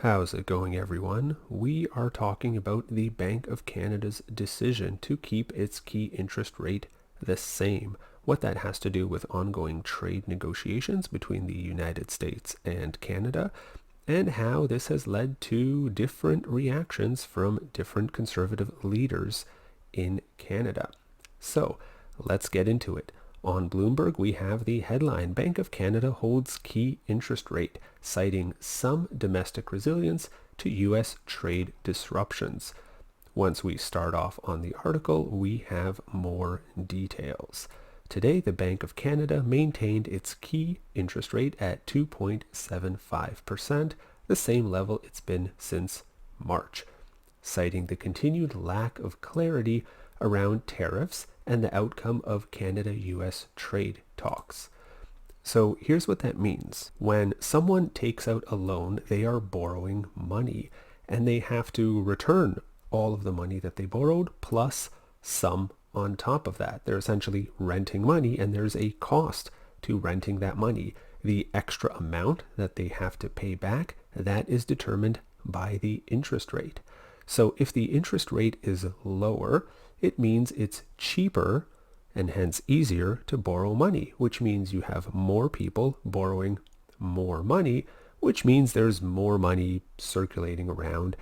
How's it going, everyone? We are talking about the Bank of Canada's decision to keep its key interest rate the same. What that has to do with ongoing trade negotiations between the United States and Canada, and how this has led to different reactions from different conservative leaders in Canada. So let's get into it. On Bloomberg, we have the headline, Bank of Canada holds key interest rate, citing some domestic resilience to U.S. trade disruptions. Once we start off on the article, we have more details. Today, the Bank of Canada maintained its key interest rate at 2.75%, the same level it's been since March, citing the continued lack of clarity around tariffs and the outcome of Canada-US trade talks. So here's what that means. When someone takes out a loan, they are borrowing money, and they have to return all of the money that they borrowed plus some on top of that. They're essentially renting money, and there's a cost to renting that money. The extra amount that they have to pay back, that is determined by the interest rate. So if the interest rate is lower, it means it's cheaper and hence easier to borrow money, which means you have more people borrowing more money, which means there's more money circulating around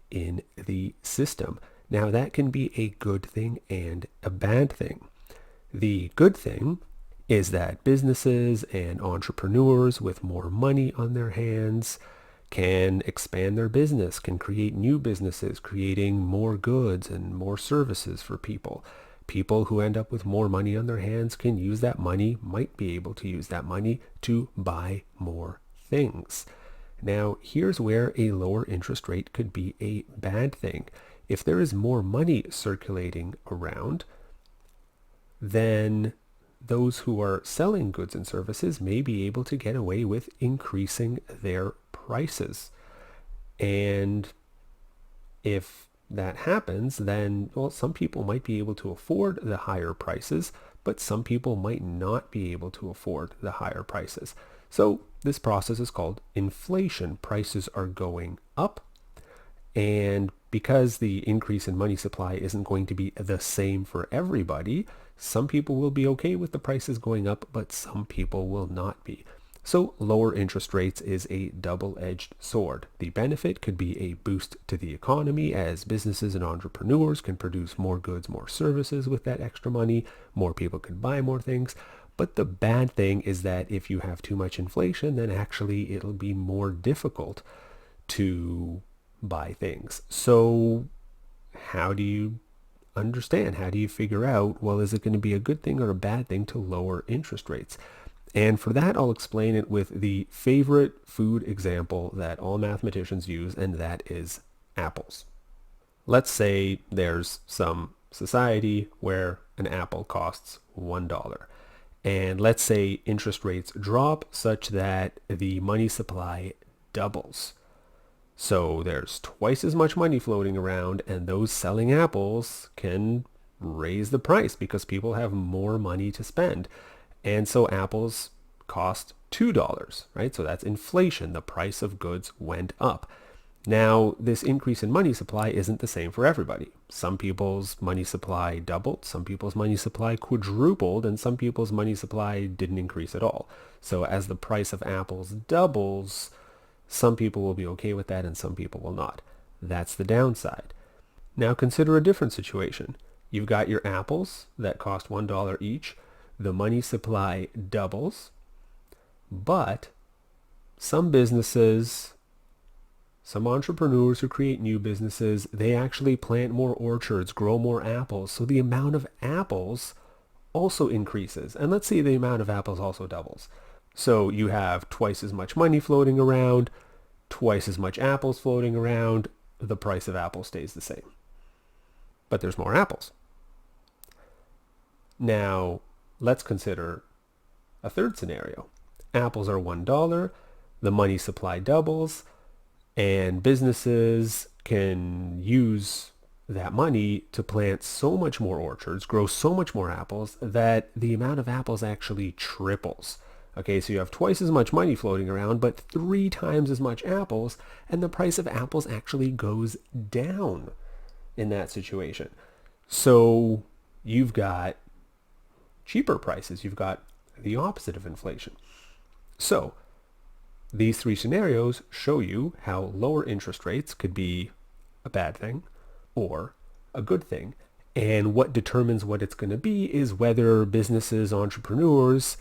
in the system. Now that can be a good thing and a bad thing. The good thing is that businesses and entrepreneurs with more money on their hands can expand their business, can create new businesses, creating more goods and more services for people. People who end up with more money on their hands can use that money, might be able to use that money to buy more things. Now, here's where a lower interest rate could be a bad thing. If there is more money circulating around, then those who are selling goods and services may be able to get away with increasing their prices. And if that happens, then, well, some people might be able to afford the higher prices, but some people might not be able to afford the higher prices. So this process is called inflation. Prices are going up, and because the increase in money supply isn't going to be the same for everybody, some people will be okay with the prices going up, but some people will not be. So lower interest rates is a double-edged sword. The benefit could be a boost to the economy as businesses and entrepreneurs can produce more goods, more services with that extra money. More people can buy more things. But the bad thing is that if you have too much inflation, then actually it'll be more difficult to buy things. So how do you understand? How do you figure out, well, is it going to be a good thing or a bad thing to lower interest rates? And for that, I'll explain it with the favorite food example that all mathematicians use, and that is apples. Let's say there's some society where an apple costs $1. And let's say interest rates drop such that the money supply doubles. So there's twice as much money floating around, and those selling apples can raise the price because people have more money to spend. And so apples cost $2, right? So that's inflation. The price of goods went up. Now, this increase in money supply isn't the same for everybody. Some people's money supply doubled, some people's money supply quadrupled, and some people's money supply didn't increase at all. So as the price of apples doubles, some people will be okay with that and some people will not. That's the downside. Now consider a different situation. You've got your apples that cost $1 each. The money supply doubles, but some businesses, some entrepreneurs who create new businesses, they actually plant more orchards, grow more apples. So the amount of apples also increases. And let's say the amount of apples also doubles. So you have twice as much money floating around, twice as much apples floating around. The price of apples stays the same, but there's more apples. Now, let's consider a third scenario. Apples are $1, the money supply doubles, and businesses can use that money to plant so much more orchards, grow so much more apples that the amount of apples actually triples. Okay, so you have twice as much money floating around, but 3 times as much apples, and the price of apples actually goes down in that situation. So you've got cheaper prices. You've got the opposite of inflation. So these 3 scenarios show you how lower interest rates could be a bad thing or a good thing. And what determines what it's going to be is whether businesses, entrepreneurs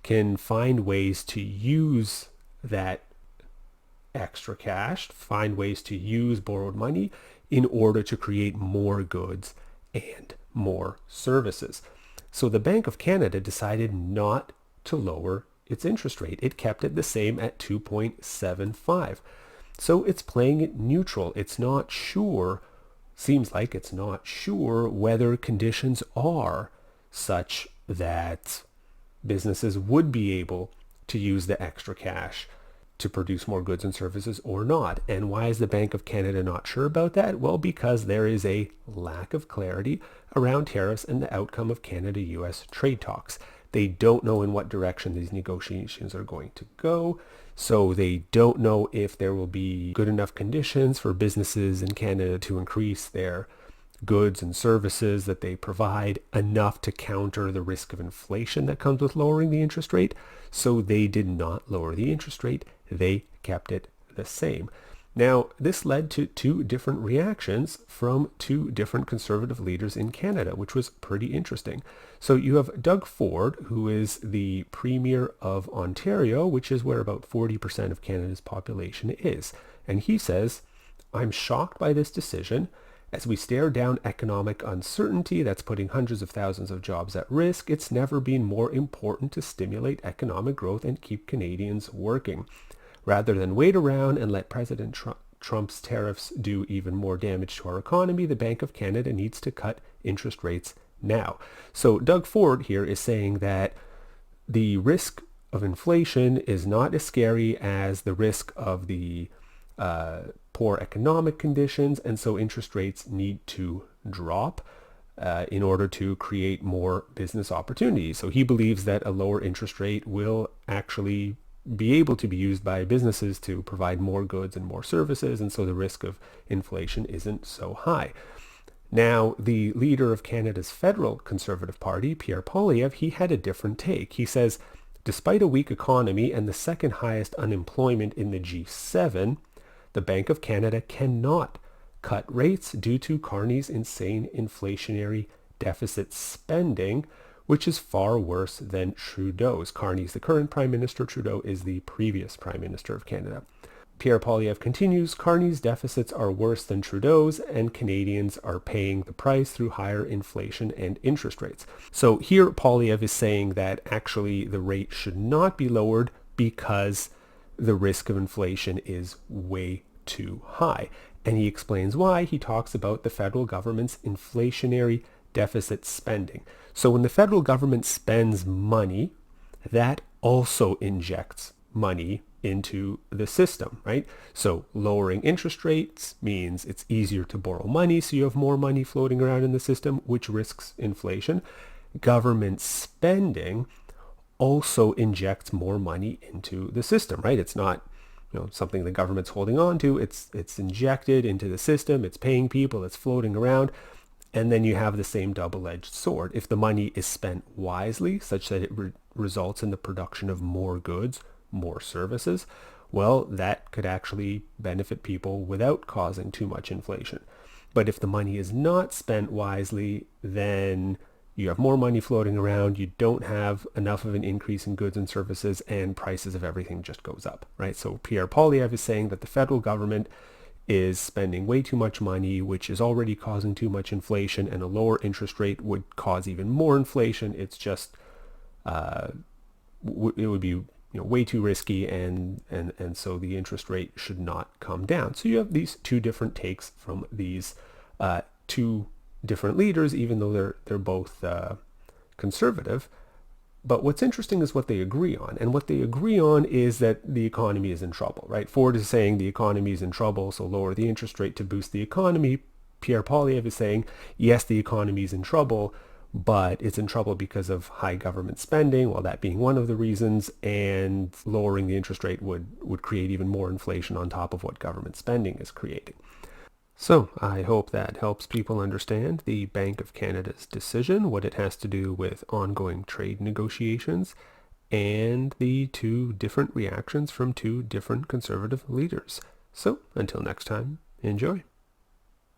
can find ways to use that extra cash, find ways to use borrowed money in order to create more goods and more services. So the Bank of Canada decided not to lower its interest rate. It kept it the same at 2.75. So it's playing it neutral. It's not sure, seems like it's not sure whether conditions are such that businesses would be able to use the extra cash to produce more goods and services or not. And why is the Bank of Canada not sure about that? Well, because there is a lack of clarity around tariffs and the outcome of Canada-US trade talks. They don't know in what direction these negotiations are going to go. So they don't know if there will be good enough conditions for businesses in Canada to increase their goods and services that they provide enough to counter the risk of inflation that comes with lowering the interest rate. So they did not lower the interest rate. They kept it the same. Now, this led to 2 different reactions from 2 different conservative leaders in Canada, which was pretty interesting. So you have Doug Ford, who is the Premier of Ontario, which is where about 40% of Canada's population is. And he says, "I'm shocked by this decision. As we stare down economic uncertainty that's putting hundreds of thousands of jobs at risk, it's never been more important to stimulate economic growth and keep Canadians working. Rather than wait around and let President Trump's tariffs do even more damage to our economy, the Bank of Canada needs to cut interest rates now." So Doug Ford here is saying that the risk of inflation is not as scary as the risk of the poor economic conditions, and so interest rates need to drop in order to create more business opportunities. So he believes that a lower interest rate will actually be able to be used by businesses to provide more goods and more services, and so the risk of inflation isn't so high. Now, the leader of Canada's federal Conservative Party, Pierre Poilievre, he had a different take. He says, despite a weak economy and the second highest unemployment in the G7, the Bank of Canada cannot cut rates due to Carney's insane inflationary deficit spending, which is far worse than Trudeau's. Carney's the current Prime Minister. Trudeau is the previous Prime Minister of Canada. Pierre Poilievre continues, Carney's deficits are worse than Trudeau's, and Canadians are paying the price through higher inflation and interest rates. So here Poilievre is saying that actually the rate should not be lowered because the risk of inflation is way too high. And he explains why. He talks about the federal government's inflationary deficit spending. So when the federal government spends money, that also injects money into the system, right? So lowering interest rates means it's easier to borrow money, so you have more money floating around in the system, which risks inflation. Government spending also injects more money into the system, right? It's not something the government's holding on to. It's injected into the system. It's paying people. It's floating around. And then you have the same double-edged sword. If the money is spent wisely, such that it results in the production of more goods, more services, well, that could actually benefit people without causing too much inflation. But if the money is not spent wisely, then you have more money floating around, you don't have enough of an increase in goods and services, and prices of everything just goes up, right? So Pierre Poilievre is saying that the federal government is spending way too much money, which is already causing too much inflation, and a lower interest rate would cause even more inflation. It's just, it would be way too risky, and so the interest rate should not come down. So you have these 2 different takes from these 2 different leaders, even though they're both conservative. But what's interesting is what they agree on. And what they agree on is that the economy is in trouble, right? Ford is saying the economy is in trouble, so lower the interest rate to boost the economy. Pierre Poilievre is saying, yes, the economy is in trouble, but it's in trouble because of high government spending, well, that being one of the reasons, and lowering the interest rate would create even more inflation on top of what government spending is creating. So I hope that helps people understand the Bank of Canada's decision, what it has to do with ongoing trade negotiations, and the two different reactions from two different conservative leaders. So until next time, enjoy.